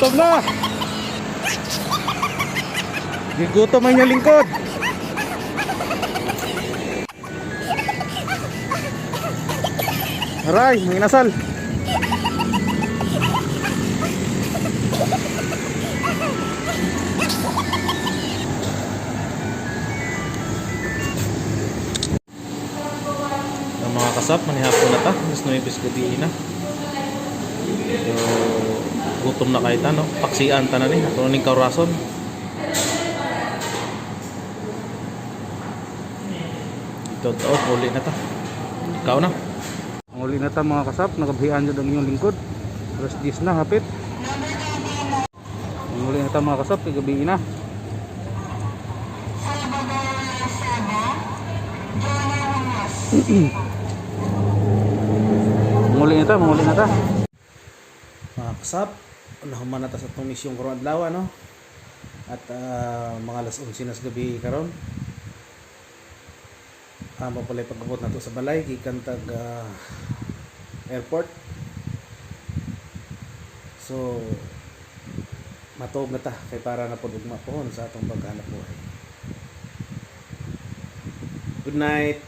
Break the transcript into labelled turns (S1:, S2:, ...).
S1: Gutom na. Gigutom ang inyong lingkod. Aray, may inasal. Ang mga kasap, manihapon na ta. Mas nuipis gabi na. So, gutom na kahit ano. Paksian ta na ni. Ito na ning kaurason. Ito, uli na ta. Ikaw na. Ang uli na ta mga kasap. Nagabihan dyan ang inyong lingkod. Alas 10 na, hapit. Ang uli na ta mga kasap. Gabi na. Muli na ta, muli na ta. Mga kasap, nahuman na ta sa itong misyong karon adlaw, no? At mga alas 11 na sa gabi karon. Mapalay pag-abot na to sa balay, gikan tag airport. So, matuog na ta, kay para na po ugma pohon sa atong paghanap buhay. Good night.